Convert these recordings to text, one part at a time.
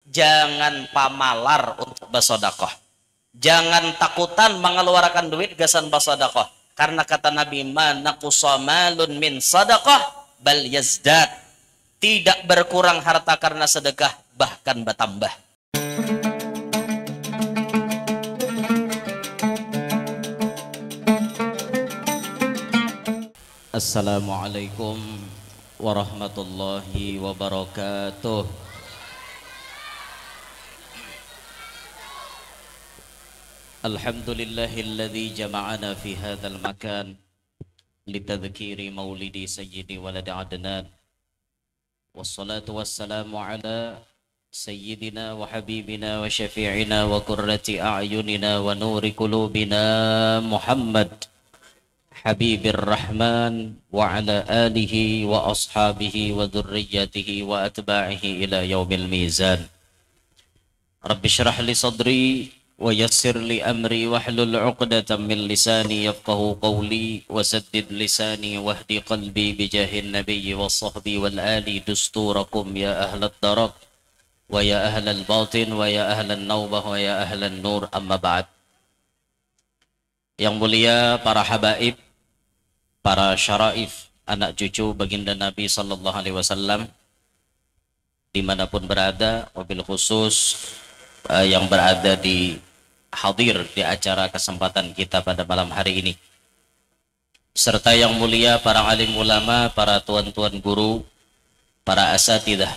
jangan pamalar untuk bersedekah. Jangan takutan mengeluarkan duit gasan bersedekah. Karena kata Nabi, "Man naqsa malun min sadaqah bal yazdad." Tidak berkurang harta karena sedekah, bahkan bertambah. Assalamualaikum warahmatullahi wabarakatuh. Alhamdulillahilladzi jama'ana fi hadzal makan litadhkiri maulidi sayyidi walad adnan. Wassalatu wassalamu ala sayyidina wa habibina wa syafi'ina wa qurrati a'yunina wa nuri qulubina Muhammad Habibir Rahman wa ala alihi wa ashabihi wa dhurriyyatihi wa atba'ihi ila yaumil mizan. Rabbi syrah li sadri wa yassir li amri wahlul 'uqdatam min lisani yafqahu qawli wa saddid lisani wahdi qalbi bijahin nabiyyi was sahbi wal ali dusturakum ya ahlat darak wa ya ahlal batin wa ya ahlan nawbah wa ya ahlan nur, amma ba'd. Yang mulia para habaib, para syaraif, anak cucu baginda Nabi sallallahu alaihi wasallam dimanapun berada, wabil khusus yang berada hadir di acara kesempatan kita pada malam hari ini, serta yang mulia para alim ulama, para tuan-tuan guru, para asatidah,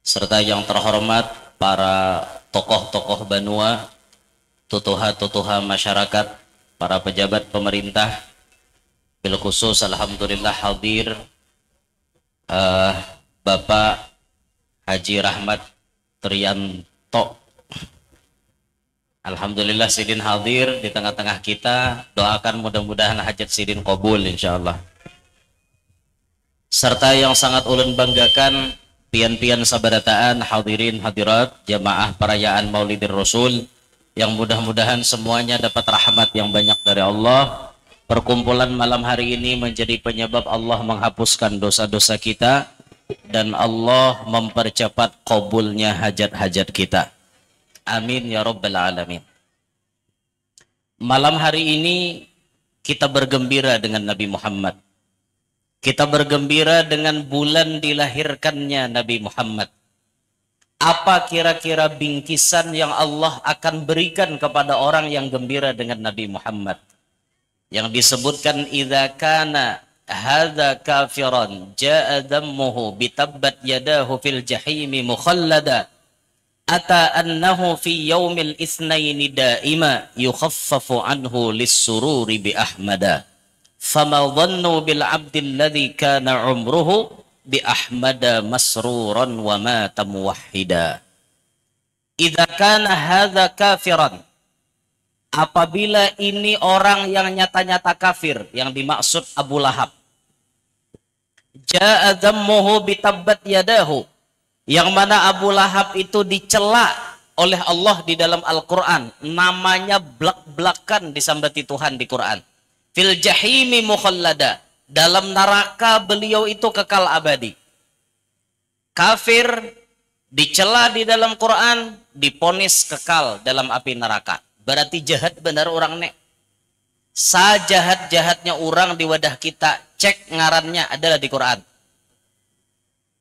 serta yang terhormat para tokoh-tokoh banua, tutuha-tutuha masyarakat, para pejabat pemerintah. Bil khusus alhamdulillah hadir Bapak Haji Rahmat Trianto. Alhamdulillah Sidin hadir di tengah-tengah kita. Doakan mudah-mudahan hajat Sidin qabul insyaallah. Serta yang sangat ulun banggakan pian-pian sabarataan, hadirin hadirat jamaah perayaan Maulidir Rasul, yang mudah-mudahan semuanya dapat rahmat yang banyak dari Allah. Perkumpulan malam hari ini menjadi penyebab Allah menghapuskan dosa-dosa kita dan Allah mempercepat qabulnya hajat-hajat kita. Amin ya rabbal alamin. Malam hari ini kita bergembira dengan Nabi Muhammad. Kita bergembira dengan bulan dilahirkannya Nabi Muhammad. Apa kira-kira bingkisan yang Allah akan berikan kepada orang yang gembira dengan Nabi Muhammad? Yang disebutkan, idza kana hadza kafiran jaa dammuhu bitabbat yadahu fil jahimi mukhallada ata annahu fi yaumil itsnaini daima yukhaffafu anhu lis-sururi bi ahmada fama dhannu bil abdi alladhi kana umruhu bi ahmada masruran wa mata muwahhida. Idza kana hadza kafiran, apabila ini orang yang nyata-nyata kafir, yang dimaksud Abu Lahab. Ja'a dhammuhu bitabbat yadahu, yang mana Abu Lahab itu dicela oleh Allah di dalam Al-Quran, namanya blak-blakan disambati Tuhan di Quran. Fil jahimi mukhallada, dalam neraka beliau itu kekal abadi. Kafir dicela di dalam Quran, diponis kekal dalam api neraka. Berarti jahat benar orang nek. Sajahat-jahatnya orang di wadah kita, cek ngarannya adalah di Quran.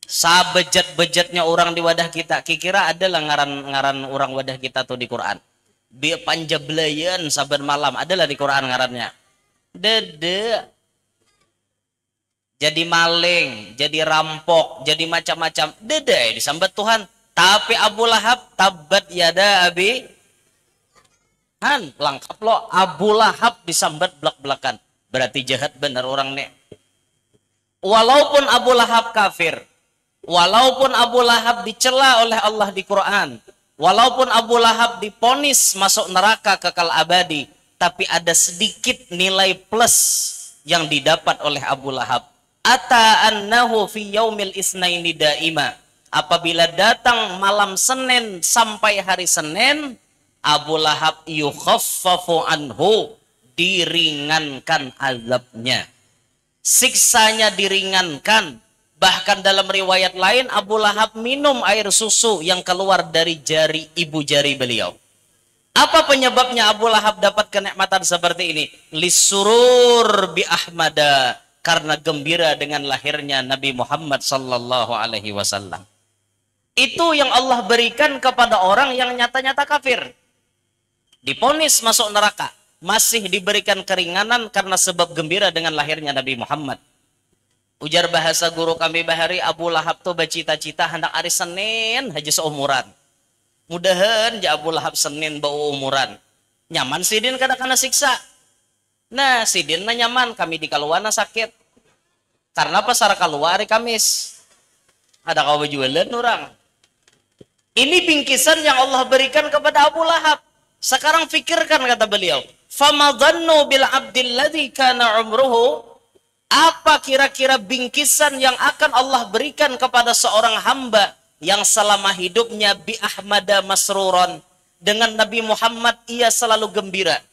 Sabejat-bejatnya orang di wadah kita, kira adalah ngaran orang wadah kita tuh di Quran. Bi panjablayan saban malam adalah di Quran ngarannya. Dede. Jadi maling, jadi rampok, jadi macam-macam. Dede disambat Tuhan. Tapi Abu Lahab tabat yada abi han, lengkap lo, Abu Lahab disambat belak-belakan. Berarti jahat benar orang nek. Walaupun Abu Lahab kafir, walaupun Abu Lahab dicela oleh Allah di Quran, walaupun Abu Lahab diponis masuk neraka kekal abadi, tapi ada sedikit nilai plus yang didapat oleh Abu Lahab. Ata annahu fi yaumil itsnaini daima, apabila datang malam Senin sampai hari Senin, Abu Lahab yukhaffafu anhu, diringankan azabnya, siksanya diringankan, Bahkan dalam riwayat lain Abu Lahab minum air susu yang keluar dari jari ibu jari beliau. Apa penyebabnya Abu Lahab dapat kenikmatan seperti ini? Lisurur bi Ahmada, karena gembira dengan lahirnya Nabi Muhammad sallallahu alaihi wasallam. Itu yang Allah berikan kepada orang yang nyata-nyata kafir. Diponis masuk neraka, masih diberikan keringanan karena sebab gembira dengan lahirnya Nabi Muhammad. Ujar bahasa guru kami Bahari, Abu Lahab tuh bercita-cita hendak hari Senin haji seumuran. Mudahan ja Abu Lahab Senin bau umuran. Nyaman sidin kadang-kadang siksa. Nah sidin na nyaman, kami di kaluana sakit. Karena pas sara kaluar hari Kamis. Ada kau jualan orang. Ini bingkisan yang Allah berikan kepada Abu Lahab. Sekarang fikirkan kata beliau. Famadhannu bil abdil ladzi kana umruhu. Apa kira-kira bingkisan yang akan Allah berikan kepada seorang hamba yang selama hidupnya bi ahmada masruron, dengan Nabi Muhammad ia selalu gembira.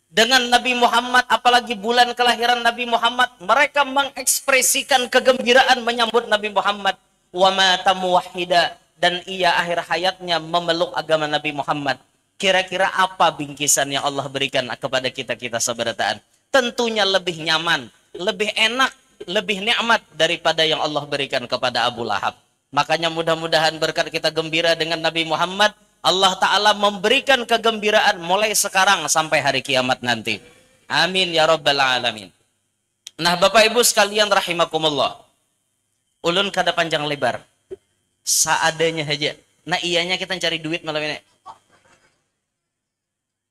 Dengan Nabi Muhammad, apalagi bulan kelahiran Nabi Muhammad, mereka mengekspresikan kegembiraan menyambut Nabi Muhammad. Wa mata muwahhida, dan ia akhir hayatnya memeluk agama Nabi Muhammad. Kira-kira apa bingkisan yang Allah berikan kepada kita-kita seberataan? Tentunya lebih nyaman, lebih enak, lebih nikmat daripada yang Allah berikan kepada Abu Lahab. Makanya mudah-mudahan berkat kita gembira dengan Nabi Muhammad, Allah Ta'ala memberikan kegembiraan mulai sekarang sampai hari kiamat nanti. Amin ya rabbal alamin. Nah Bapak Ibu sekalian rahimakumullah, ulun kada panjang lebar, seadanya saja. Nah iyanya kita cari duit malam ini.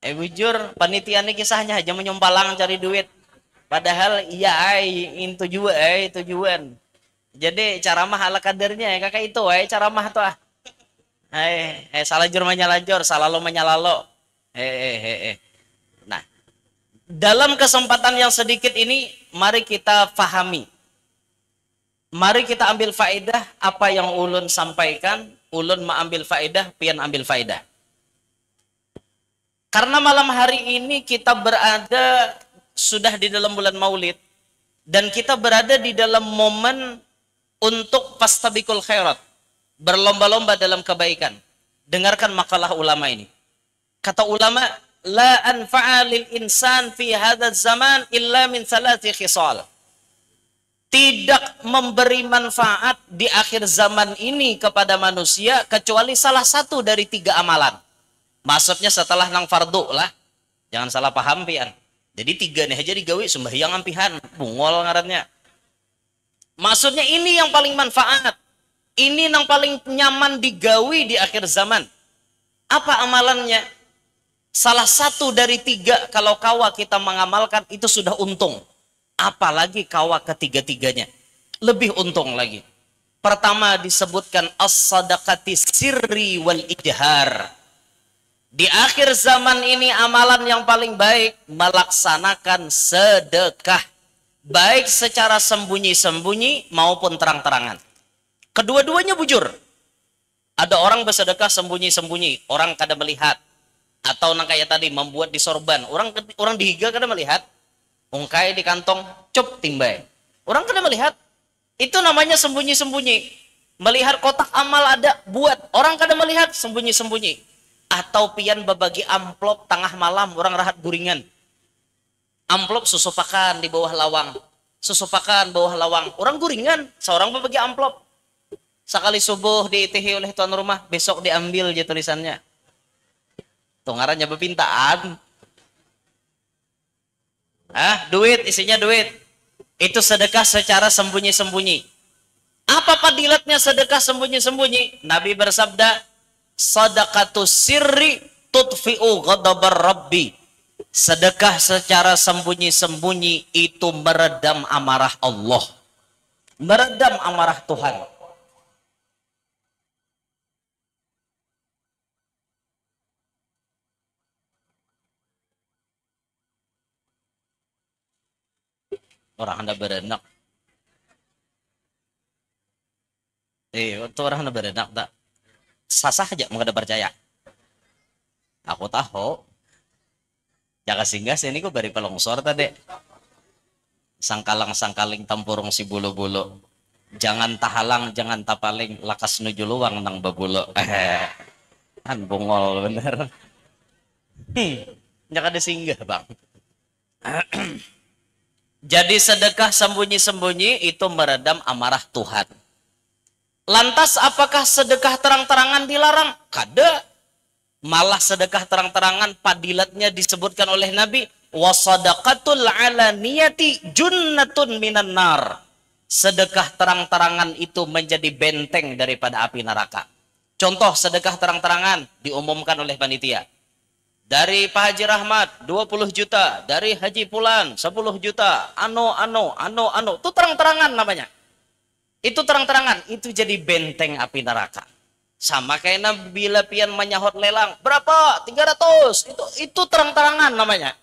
Bujur, panitia ini kisahnya aja menyompalang cari duit. Padahal iya tujuan. Jadi ceramah ala kadernya ya kakak itu ceramah tuh ah. Salah jur menyalajur, salah lo menyalalo. Nah, dalam kesempatan yang sedikit ini mari kita fahami. Mari kita ambil faedah apa yang ulun sampaikan, ulun mengambil faedah, pian ambil faedah. Karena malam hari ini kita berada sudah di dalam bulan Maulid dan kita berada di dalam momen untuk fastabiqul khairat, berlomba-lomba dalam kebaikan. Dengarkan makalah ulama ini. Kata ulama, la anfa'a lil insan fi hadzal zaman illa min thalathi khisal. Tidak memberi manfaat di akhir zaman ini kepada manusia kecuali salah satu dari 3 amalan. Maksudnya setelah nang fardu lah. Jangan salah paham pian. Jadi 3 nih aja digawi sembahyang ampihan, bungol ngarannya. Maksudnya ini yang paling manfaat. Ini yang paling nyaman digawi di akhir zaman. Apa amalannya? Salah satu dari 3 kalau kawa kita mengamalkan itu sudah untung. Apalagi kawa ketiga-tiganya. Lebih untung lagi. Pertama disebutkan as-sadaqati sirri wal ijhar. Di akhir zaman ini amalan yang paling baik melaksanakan sedekah. Baik secara sembunyi-sembunyi maupun terang-terangan. Kedua-duanya bujur. Ada orang bersedekah sembunyi-sembunyi, orang kada melihat. Atau nang kayak tadi membuat di sorban, orang dihiga kada melihat. Ungkai di kantong, cup timbai. Orang kada melihat. Itu namanya sembunyi-sembunyi. Melihat kotak amal ada, buat. Orang kada melihat, sembunyi-sembunyi. Atau pian berbagi amplop tengah malam, orang rahat guringan. Amplop susupakan di bawah lawang. Susupakan bawah lawang. Orang guringan, seorang berbagi amplop. Sekali subuh diitihi oleh tuan rumah, besok diambil aja tulisannya. Tuh ngarannya bepintaan. Duit, isinya duit. Itu sedekah secara sembunyi-sembunyi. Apa fadilatnya sedekah sembunyi-sembunyi? Nabi bersabda, sadaqatus sirri tudfi'u ghadabar rabbi. Sedekah secara sembunyi-sembunyi itu meredam amarah Allah. Meredam amarah Tuhan. Orang anda berenak. Itu orang anda berenak tak? Sasah aja mau kada percaya. Aku tahu. Jaka singgah sini ku bari pelongsor tadi. Sangkalang-sangkaling tampurung si bulu-bulu. Jangan tahalang, jangan tapaling, lakas nuju luang nang babulo. Kan bungol bener. Nyak ada singgah bang. Jadi sedekah sembunyi-sembunyi itu meredam amarah Tuhan. Lantas apakah sedekah terang-terangan dilarang? Kada. Malah sedekah terang-terangan padilatnya disebutkan oleh Nabi, wasadaqatul alaniyati junnatun minan nar. Sedekah terang-terangan itu menjadi benteng daripada api neraka. Contoh sedekah terang-terangan diumumkan oleh panitia. Dari Pak Haji Rahmat 20 juta, dari Haji Pulan 10 juta, itu terang-terangan namanya. Itu terang-terangan, itu jadi benteng api neraka. Sama kayak bila pian menyahut lelang, berapa? 300. Itu terang-terangan namanya.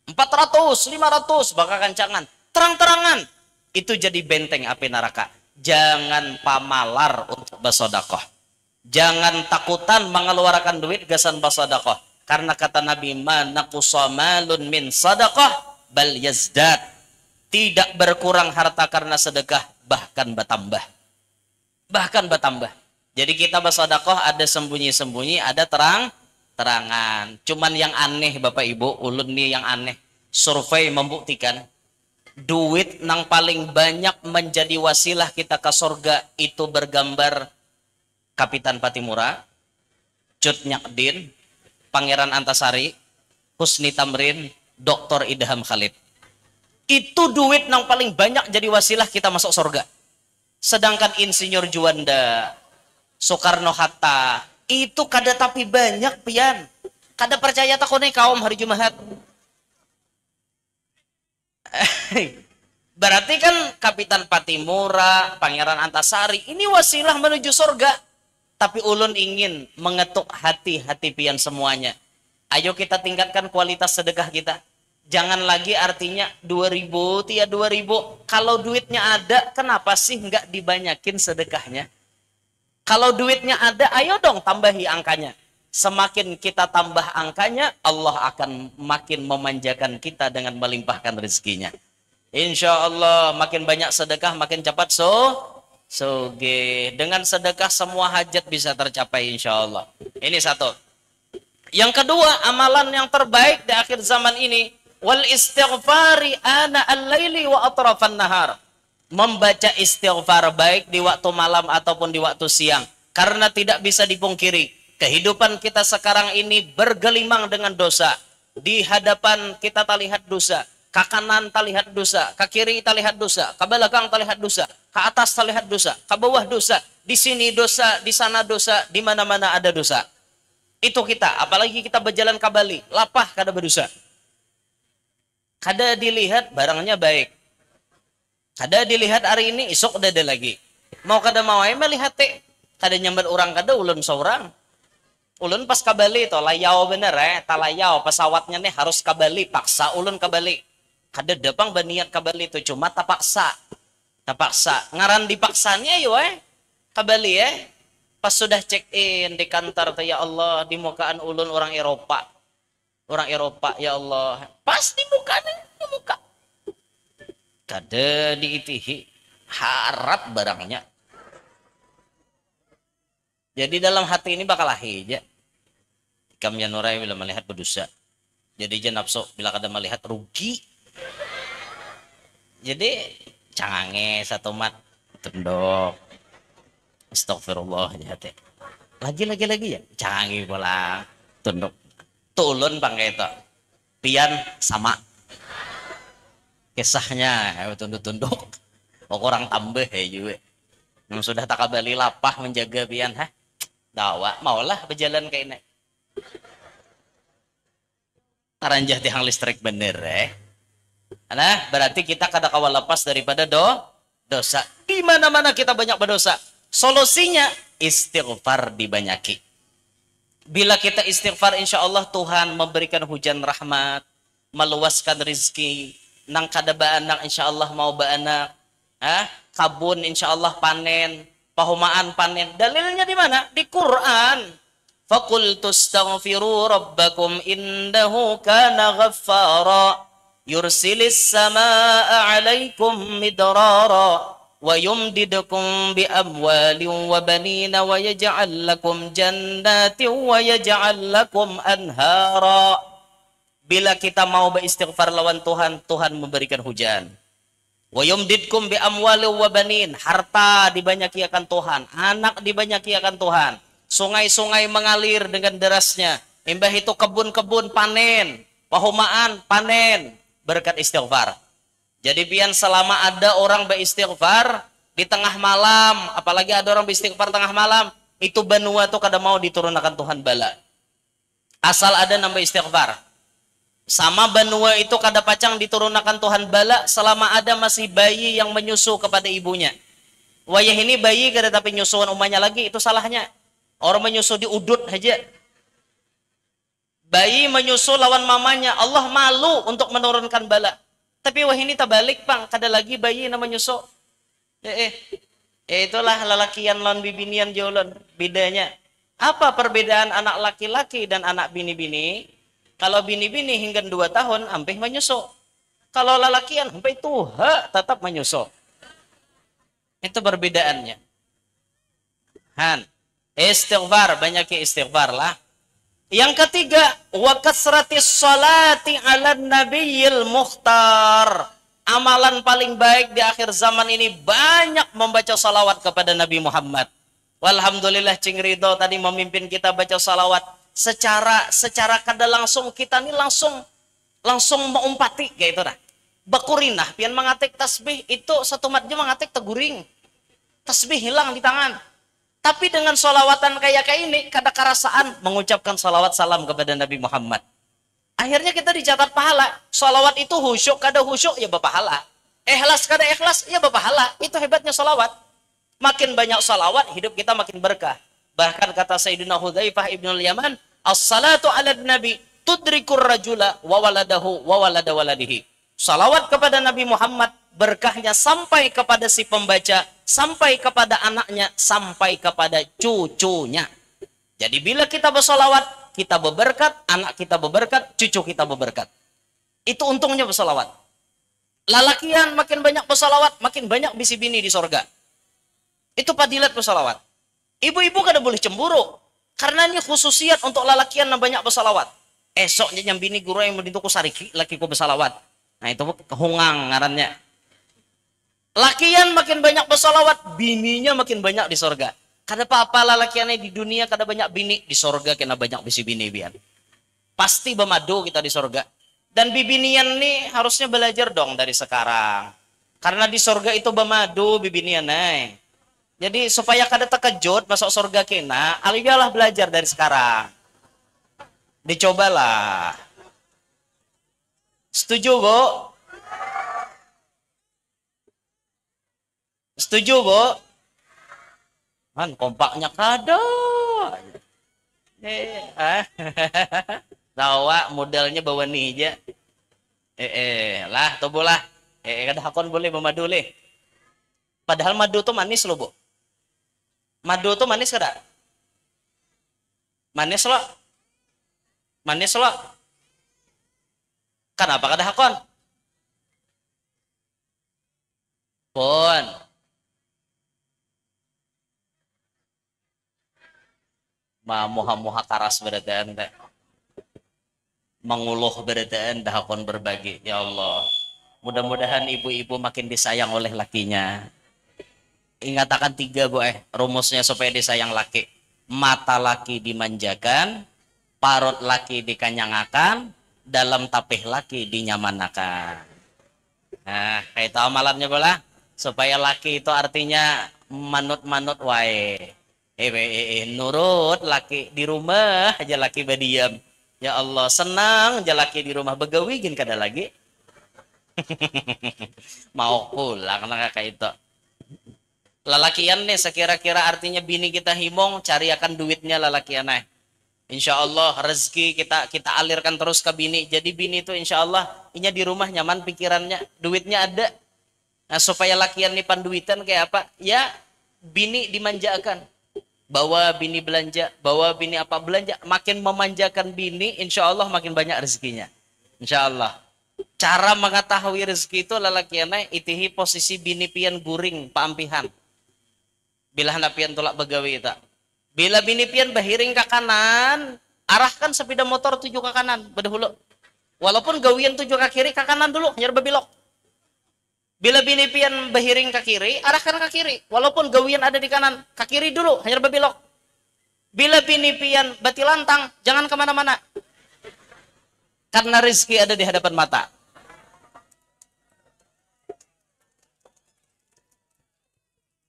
400, 500, bakal kancangan. Terang-terangan. Itu jadi benteng api neraka. Jangan pamalar untuk bersedekah. Jangan takutan mengeluarkan duit gasan bersedekah. Karena kata Nabi, "Manaqusa malun min sadaqah bal yazdad." Tidak berkurang harta karena sedekah, bahkan bertambah. Bahkan bertambah. Jadi kita bersedekah ada sembunyi-sembunyi, ada terang-terangan. Cuman yang aneh Bapak Ibu, ulun nih yang aneh. Survei membuktikan duit yang paling banyak menjadi wasilah kita ke surga itu bergambar Kapitan Patimura, Cut Nyakdin, Pangeran Antasari, Husni Tamrin, Dr. Idham Khalid. Itu duit yang paling banyak jadi wasilah kita masuk surga. Sedangkan Insinyur Juanda, Soekarno Hatta, itu kada tapi banyak pian. Kada percaya takone kaum hari Jumat. Berarti kan Kapitan Patimura, Pangeran Antasari, ini wasilah menuju surga. Tapi ulun ingin mengetuk hati-hati pian semuanya. Ayo kita tingkatkan kualitas sedekah kita. Jangan lagi artinya 2000, tiap 2000. Kalau duitnya ada, kenapa sih nggak dibanyakin sedekahnya? Kalau duitnya ada, ayo dong tambahi angkanya. Semakin kita tambah angkanya, Allah akan makin memanjakan kita dengan melimpahkan rezekinya. Insya Allah makin banyak sedekah, makin cepat soge. Dengan sedekah semua hajat bisa tercapai insya Allah. Ini satu. Yang kedua, amalan yang terbaik di akhir zaman ini, wal istighfari ana al-laili wa atrafan nahar. Membaca istighfar baik di waktu malam ataupun di waktu siang. Karena tidak bisa dipungkiri, kehidupan kita sekarang ini bergelimang dengan dosa. Di hadapan kita terlihat dosa, ke kanan terlihat dosa, ke kiri terlihat dosa, ke belakang terlihat dosa, ke atas terlihat dosa, ke bawah dosa, di sini dosa, di sana dosa, di mana-mana ada dosa. Itu kita, apalagi kita berjalan ke Bali, lapah kada berdosa. Kada dilihat barangnya baik. Kada dilihat hari ini, esok udah ada lagi. Mau kada mau aja melihat teh. Kada nyambat orang kada ulun seorang. Ulun pas ke Bali to layau bener talayau pesawatnya nih harus ke Bali, paksa ulun ke Bali. Kada dapang baniat ke Bali itu cuma tapaksa. Tapaksa. Ngaran dipaksanya yo ke Bali Pas sudah check in di kantor tuh ya Allah di mukaan ulun orang Eropa. Orang Eropa ya Allah. Pas di muka. Kada diitihi harap barangnya. Jadi dalam hati ini bakal aja. Kam Yanurai bila melihat berdosa. Jadi je nafsu bila kada melihat rugi. Jadi cangange satu mat tendok. Astagfirullah hati. Lagi ya. Cangange pula tunduk. Tulun pangke itu. Pian sama. Kisahnya tunduk-tunduk. Orang tambah juga. Yang sudah tak kembali lapah menjaga pian dawa maulah berjalan kayak ini. Taranjah tiang listrik bener Nah, berarti kita kada kawal lepas daripada dosa. Di mana-mana kita banyak berdosa. Solusinya istighfar dibanyaki. Bila kita istighfar, insya Allah Tuhan memberikan hujan rahmat, meluaskan rizki, nang kada baanak insya Allah mau baanak, kabun insya Allah panen, pahumaan panen. Dalilnya di mana? Di Quran. Faqultu astaghfiru rabbakum innahu kana ghaffara yursilis samaa'a 'alaikum midrara wa yumdidukum bi amwalin wa banina wa yaj'al lakum jannatin wa yaj'al lakum anhara. Bila kita mau beristighfar lawan Tuhan, Tuhan memberikan hujan. Wa yumdidkum bi amwalin wa banin, harta dibanyaki akan Tuhan, anak dibanyaki akan Tuhan. Sungai-sungai mengalir dengan derasnya. Imbah itu kebun-kebun panen, pahumaan panen, berkat istighfar. Jadi pian selama ada orang beristighfar di tengah malam, apalagi ada orang beristighfar tengah malam, itu benua tuh kada mau diturunkan Tuhan bala. Asal ada nambah istighfar. Sama benua itu kada pacang diturunkan Tuhan bala selama ada masih bayi yang menyusu kepada ibunya. Wayah ini bayi kada tapi nyusuan umahnya lagi, itu salahnya. Orang menyusu di udut aja. Bayi menyusu lawan mamanya, Allah malu untuk menurunkan bala. Tapi wah ini tak balik pang, kada lagi bayi nama nyusu. Itulah lelakian lawan bibinian jolon. Bedanya. Apa perbedaan anak laki-laki dan anak bini-bini? Kalau bini-bini hingga 2 tahun, hampir menyusu. Kalau lelakian, hampir tuha tetap menyusu. Itu perbedaannya. Han. Istighfar, banyak istighfar lah. Yang ketiga, wa kasratis salati 'alan nabiyil mukhtar. Amalan paling baik di akhir zaman ini banyak membaca salawat kepada Nabi Muhammad. Walhamdulillah Cing Ridho tadi memimpin kita baca salawat secara kada langsung kita nih langsung mengumpati kayak itu dah. Bakurinah pian mengatik tasbih itu satu matnya mengatik teguring. Tasbih hilang di tangan. Tapi dengan solawatan kayak ini, kada kerasaan mengucapkan salawat salam kepada Nabi Muhammad. Akhirnya kita dicatat pahala. Solawat itu khusyuk, kada khusyuk, ya berpahala. Ikhlas, kada ikhlas, ya berpahala. Itu hebatnya solawat. Makin banyak solawat, hidup kita makin berkah. Bahkan kata Sayyidina Hudzaifah ibnul Yaman, as-salatu ala nabi tudrikur rajula wa waladahu wa walada waladihi. Salawat kepada Nabi Muhammad, berkahnya sampai kepada si pembaca, sampai kepada anaknya, sampai kepada cucunya. Jadi bila kita bersolawat, kita berberkat, anak kita berberkat, cucu kita berberkat. Itu untungnya bersolawat. Lalakian makin banyak bersolawat, makin banyak bisi bini di sorga. Itu padilat bersolawat. Ibu-ibu kada boleh cemburu, karena ini khususiat untuk lalakian yang banyak bersolawat. Esoknya yang bini guru yang mendintuku sariki, lakiku bersolawat. Nah itu kehungang ngarannya. Lakian makin banyak bersolawat, bininya makin banyak di sorga. Kada apa-apa lah lakiannya di dunia, kada banyak bini. Di sorga kena banyak bisi bini biar. Pasti bermadu kita di sorga. Dan bibinian nih harusnya belajar dong dari sekarang. Karena di sorga itu bermadu bibinian nih. Jadi supaya kada terkejut masuk sorga kena, aliyalah belajar dari sekarang. Dicobalah. Setuju, Bu? Setuju, Bu? Kan kompaknya kada. Tawa modelnya bawa nih aja. Lah, tuh bolah. Kada hakon boleh memadu leh. Padahal madu tuh manis loh, Bu. Madu tuh manis kada? Manis loh. Manis loh. Kenapa kada hakon? Pun. Moha-moha karas beradaan teh. Menguluh beradaan dah hakon berbagi. Ya Allah. Mudah-mudahan ibu-ibu makin disayang oleh lakinya. Ingatakan 3, Bu, rumusnya supaya disayang laki. Mata laki dimanjakan, parut laki dikanyangakan, dalam tapih laki dinyamanakan. Nah, kayak itu amalannya bola. Supaya laki itu artinya manut-manut wae. Nurut laki di rumah aja laki berdiam. Ya Allah, senang aja laki di rumah begawigin kada lagi. Mau pulang kayak itu. Lalakian nih sekira-kira artinya bini kita himong cari akan duitnya lalakian nih. Insya Allah rezeki kita alirkan terus ke bini. Jadi bini itu insya Allah inya di rumah nyaman pikirannya, duitnya ada. Nah supaya lakian nih panduitan kayak apa? Ya bini dimanjakan. Bawa bini belanja, bawa bini apa belanja. Makin memanjakan bini, insya Allah makin banyak rezekinya. Insya Allah. Cara mengetahui rezeki itu lalakiana itihi posisi bini pian guring paampihan. Bila hanapian tolak begawi tak. Bila bini pian bahiring ke kanan, arahkan sepeda motor tuju ke kanan, bedahulu. Walaupun gawian tuju ke kiri, ke kanan dulu, hanya berbelok. Bila bini pian bahiring ke kiri, arahkan ke kiri. Walaupun gawian ada di kanan, ke kiri dulu, hanya berbelok. Bila bini pian batilantang, jangan kemana-mana. Karena rezeki ada di hadapan mata.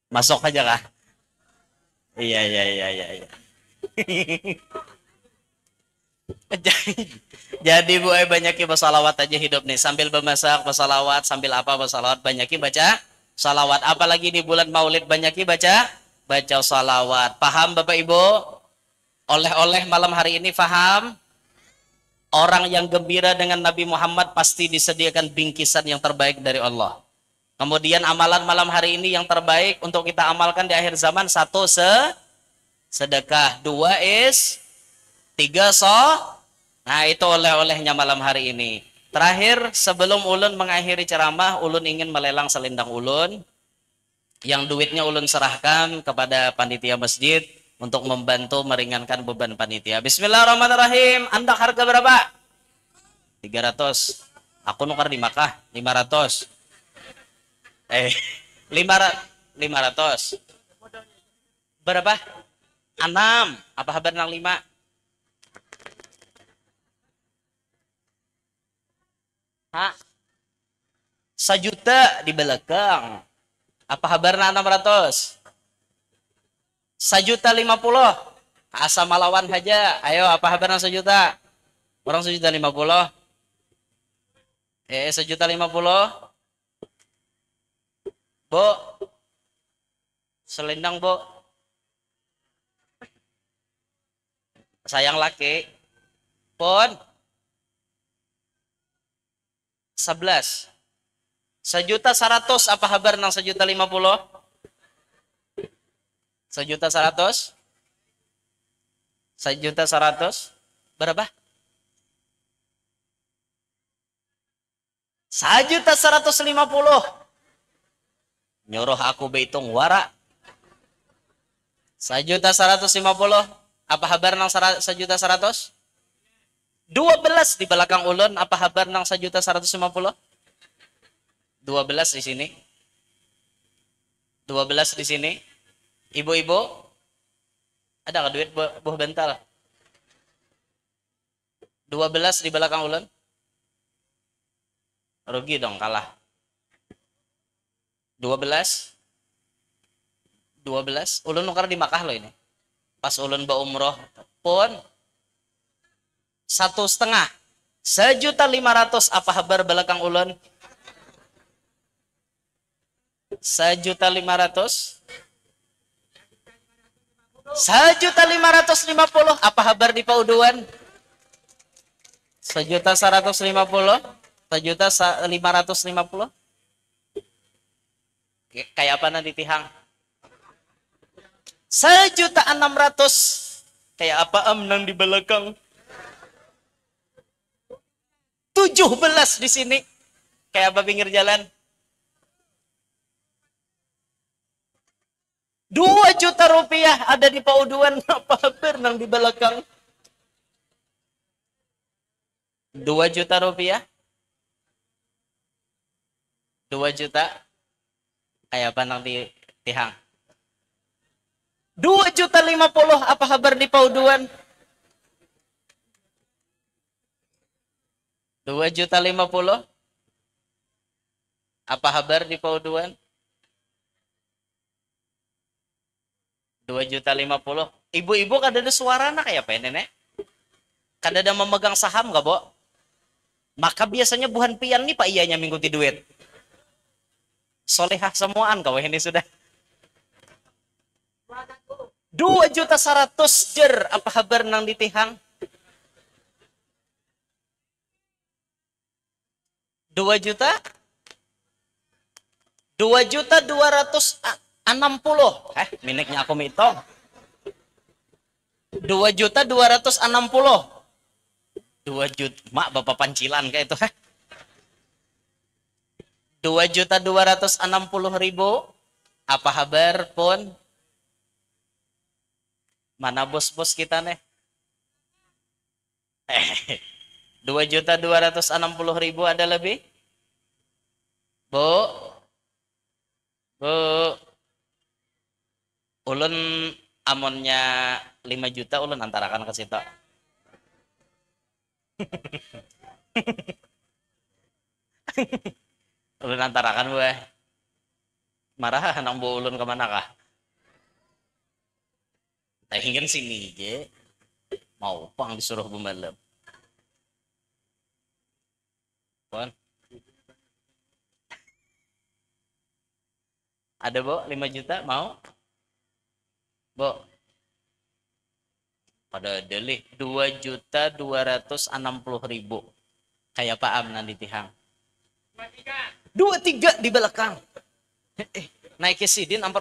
Masuk aja kah? Iya. Jadi bu, banyakin bersalawat aja hidup nih. Sambil bermasak bersalawat, sambil apa bersalawat, banyakin baca salawat. Apalagi di bulan Maulid banyakin baca salawat. Paham Bapak Ibu? Oleh-oleh malam hari ini paham? Orang yang gembira dengan Nabi Muhammad pasti disediakan bingkisan yang terbaik dari Allah. Kemudian amalan malam hari ini yang terbaik untuk kita amalkan di akhir zaman, satu sedekah, dua tiga nah itu oleh-olehnya malam hari ini. Terakhir sebelum ulun mengakhiri ceramah, ulun ingin melelang selendang ulun yang duitnya ulun serahkan kepada panitia masjid untuk membantu meringankan beban panitia. Bismillahirrahmanirrahim. Anda harga berapa? 300. Aku nukar di Makkah 500. 500. Berapa? 6. Apa kabar nang 5? Hah? 1 juta di belakang. Apa kabar nang 600? 1.050.000. Asa malawan aja. Ayo, apa kabar nang 1 juta? Orang 1.050.000. 1.050.000. Bu, selendang bu. Sayang laki. Pun 11. 1.100.000 apa kabar nang 1.050.000? 1.100.000? 1.100.000? Berapa? 1.150.000. Nyuruh aku behitung wara. 1.150.000. Apa kabar nang 1.100.000? 12 di belakang ulun. Apa kabar nang 1.150.000? 12 di sini. 12 di sini. Ibu-ibu, ada nggak duit buah bental? 12 di belakang ulun. Rugi dong, kalah. 12. Ulun nukar di Makkah loh ini. Pas ulun umroh pun 1,5. 1.500.000 apa kabar belakang ulun? 1.500.000. 1.550.000 apa kabar di Pauduan? 1.150.000. 1.550.000. Kayak apa nanti Tihang? 1.600.000. Kayak apa nang di belakang? 17 di sini. Kayak apa pinggir jalan? 2 juta rupiah ada di Pauduan. Apa kabar nang di belakang? 2 juta rupiah. 2 juta. Kayak apa nang di Tihang? 2.050.000 apa kabar di Pauduan? 2.050.000 apa kabar di Pauduan? 2.050.000. Ibu-ibu kada ada suara nak kayak apa nenek? Kada ada memegang saham gak, Bo? Maka biasanya buhan pian nih Pak iyanya mingguti duit. Solehah semuaan kau ini sudah. 2.100.000 jer apa kabar nang di Tihang? 2 juta? 2.260.000. Miniknya aku mitong. 2.260.000. 2 juta. Mak bapak pancilan kayak itu. 2.260.000. Apa kabar pun? Mana bos-bos kita nih? 2.260.000 ada lebih? Bu, bu, ulun amonnya 5 juta ulun antarakan ke situ. Ulun antarakan bu. Marah nang bu ulun kemana kah? Nah, ingin sini je. Mau pang disuruh bumalem. Pon. Ada bu 5 juta mau? Bu. Pada delih 2.260.000. Kayak Pak Am nanti tihang. 23 di belakang. Naik ke sidin 40.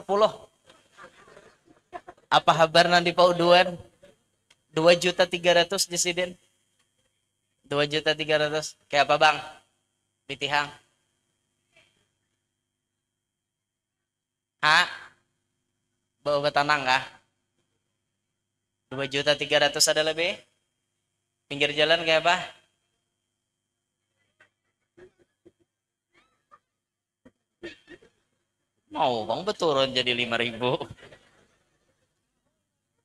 Apa kabar nanti Pak Uduan? 2.300.000 di sidin. 2.300.000. Kayak apa bang? Di tihang. Hah? Bawa tanang kah? 2.300.000 ada lebih? Pinggir jalan kayak apa? Mau bang beturun jadi 5.000.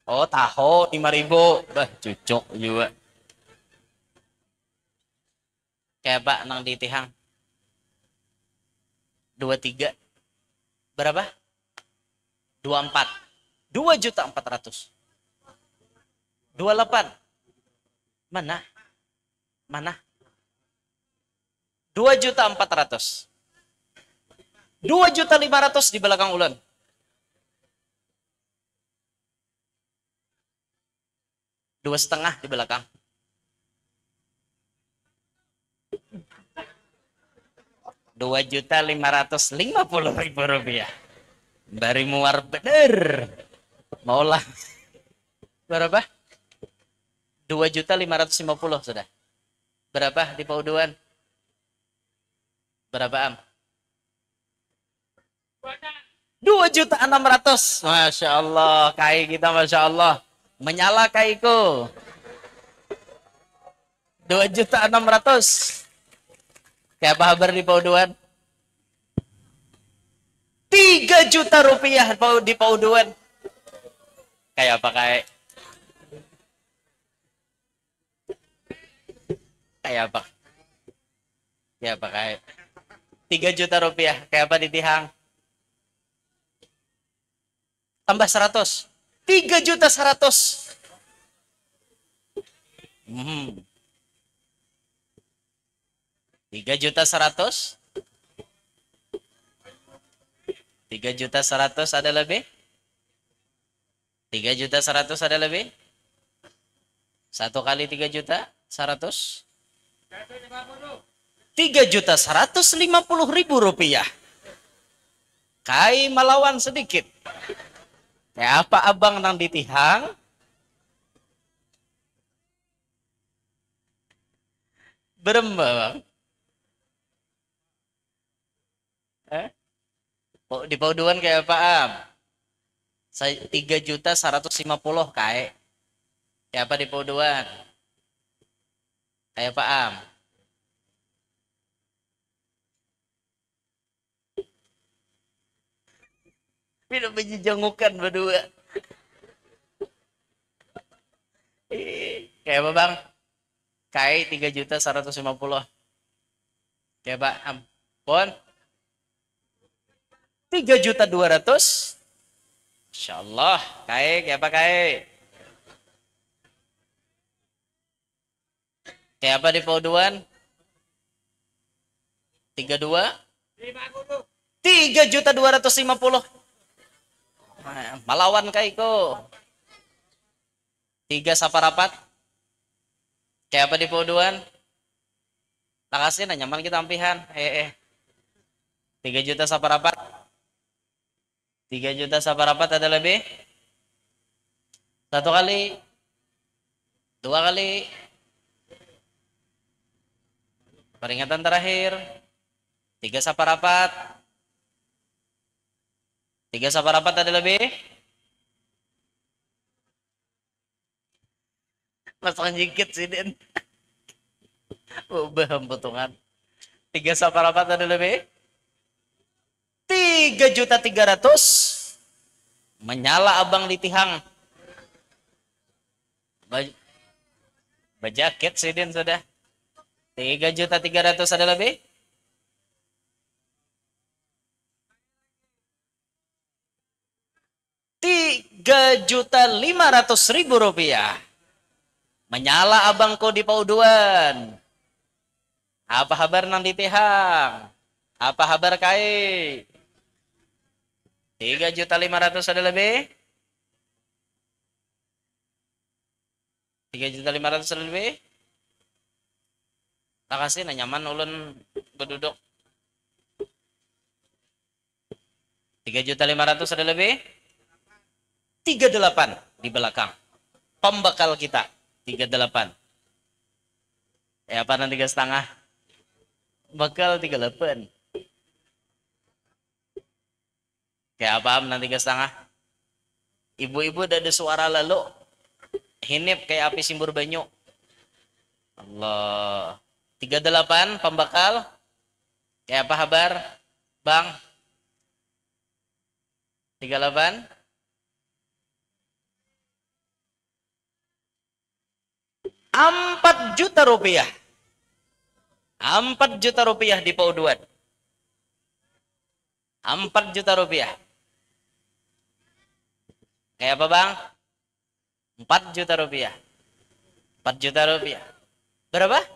Oh tahu 5.000. Bah cucuk juga. Kayak apa nang di tihang? 23. Berapa? 24. 2.400.000. 28. Mana? Mana? 2.400.000. 2.500.000 di belakang ulun. Dua setengah di belakang. 2.550.000 rupiah. Bari muar bener. Maulah. Berapa? 2.550.000 sudah. Berapa di Pauduan? Berapa am? 2.600.000. Masya Allah, kai kita masya Allah. Menyala kaiku. 2.600.000. Kayak apa kabar di Pauduan? 3 juta rupiah di Pauduan. Kayak apa kayak? Kayak apa? Kayak apa kayak? 3 juta rupiah. Kayak apa di Tihang? Tambah 100. 3.100.000. 3.100.000. 3.100.000 ada lebih? 3.100.000 ada lebih? 1 kali 3.100.000? 3.150.000 rupiah. Kai melawan sedikit. Kayak apa abang nang ditihang? Berembang. Di Pauduan kayak apa am? 3.150.000 kayak. Kayak apa di Pauduan? Kayak apa am? Minum menjejengukan berdua. Kayak apa bang? Kayak 3.150. Kayak apa am? Pon? 3.200.000. Insya Allah. Kayak apa kayak? Kayak apa di Pauduan? 32? 3.250. Malawan kaiko. 3 saparapat. Kayak apa di Pauduan? Makasih na nyaman kita ampihan. 3 juta saparapat. 3 juta saparapat ada lebih? 1 kali. 2 kali. Peringatan terakhir. Tiga saparapat. Tiga saparapat ada lebih. Masang jikit sih, Den. Ubah potongan. Tiga saparapat ada lebih. 3.300.000. Menyala abang di tihang. Bajaket sih, Den, sudah. 3.300.000 ada lebih. 3.500.000 rupiah. Menyala abangku di Pauduan. Apa kabar nang di tihang? Apa kabar kai? 3.500.000 ada lebih. 3.500.000 ada lebih. Tak kasih na nyaman ulun berduduk. 3.500.000 ada lebih. 38 di belakang. Pembekal kita 38. Apa nanti 3,5? Bakal 38. Kayak apa nanti 3,5? Ibu-ibu ada suara lalu. Hinip kayak api simbur banyu. Allah. 38 pembekal. Kayak apa kabar? Bang. 38. 4 juta rupiah. 4 juta rupiah di Pauduan. 4 juta rupiah. Kayak apa bang? 4 juta rupiah. 4 juta rupiah. Berapa?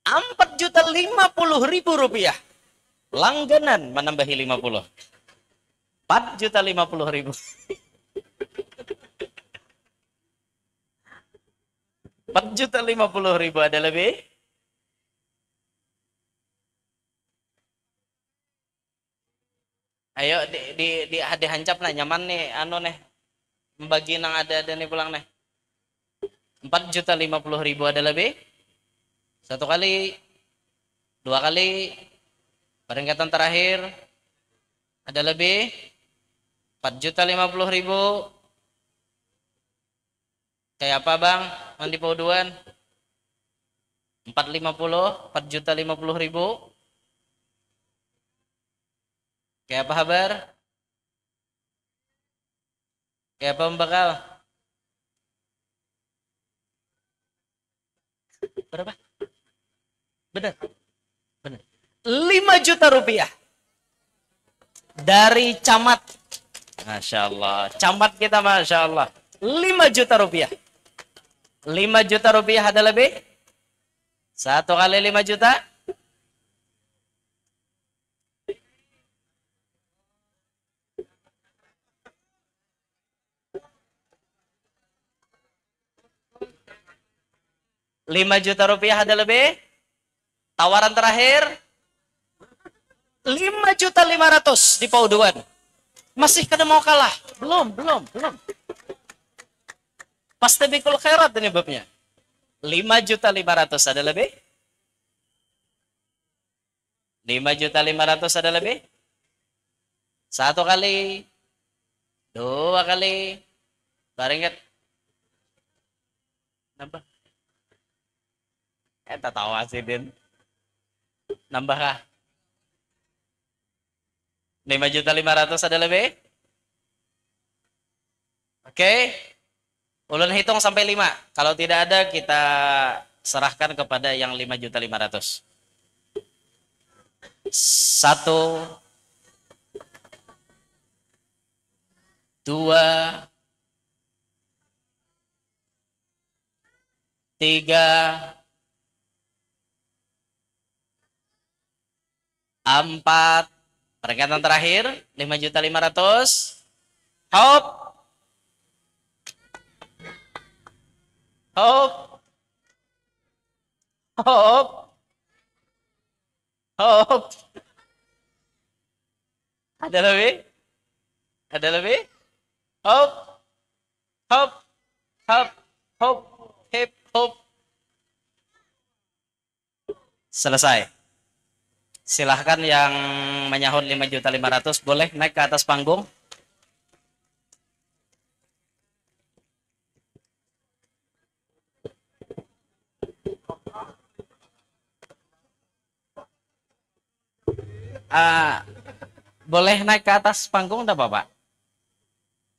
4.050.000 rupiah. Langganan menambahi 50. 4.050.000. 4.050.000 ada lebih. Ayo dihancap nah nyaman nih anu nih. Membagi nang ada nih pulang nih. 4.050.000 ada lebih. Satu kali, dua kali, peringkatan terakhir ada lebih. 4.050.000. Kayak apa bang? Mandi Pauduan 4.50.000. Kayak apa kabar? Kayak apa membakal? Berapa? Benar. Benar. 5 juta rupiah. Dari camat. Masya Allah. Camat kita Masya Allah. 5 juta rupiah. 5 juta rupiah ada lebih? Satu kali 5 juta. Rp5 juta ada lebih. Tawaran terakhir 5.500.000 di Pauduan. Masih kada mau kalah? Belum. Pasti bikul khairat ini babnya. 5.500.000 ada lebih. 5.500.000 ada lebih. Satu kali, dua kali, barenget. Nambah. Tak tahu sih Din. Nambah kah? 5.500.000 ada lebih. Oke. Ulun hitung sampai 5. Kalau tidak ada kita serahkan kepada yang 5.500.000. 1, 2, 3, 4. Peringkatan terakhir 5.500.000. Hop. Hop. Hop. Hop. Ada lebih? Ada lebih? Hop. Hop. Hop. Hop. Hip. Hop. Selesai. Silahkan yang menyahut 5.500.000 boleh naik ke atas panggung. Ah, boleh naik ke atas panggung enggak Bapak?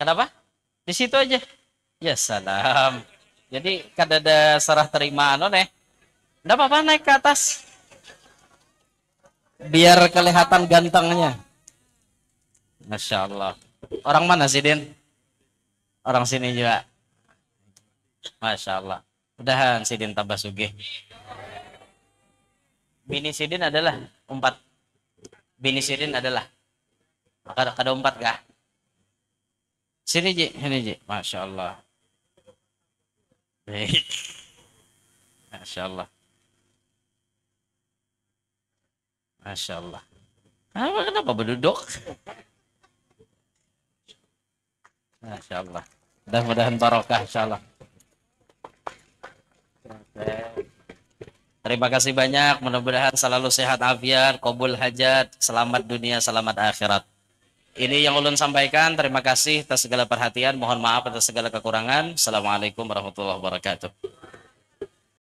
Kenapa? Di situ aja. Ya salam. Jadi kada ada serah terima anu nih. Enggak apa-apa naik ke atas. Biar kelihatan gantengnya. Masya Allah. Orang mana sih, Din? Orang sini juga. Masya Allah. Mudahan Sidin tambah sugih. Bini Sidin adalah umpat. Bini Sidin adalah. Kada umpat kah? Sini Ji, sini Ji. Masya Allah. Masya Allah. Masya Allah. Kenapa berduduk? Masya Allah. Mudah-mudahan barokah insya Allah. Terima kasih banyak. Mudah-mudahan selalu sehat afiat, qabul hajat, selamat dunia, selamat akhirat. Ini yang ulun sampaikan. Terima kasih atas segala perhatian. Mohon maaf atas segala kekurangan. Assalamualaikum warahmatullahi wabarakatuh.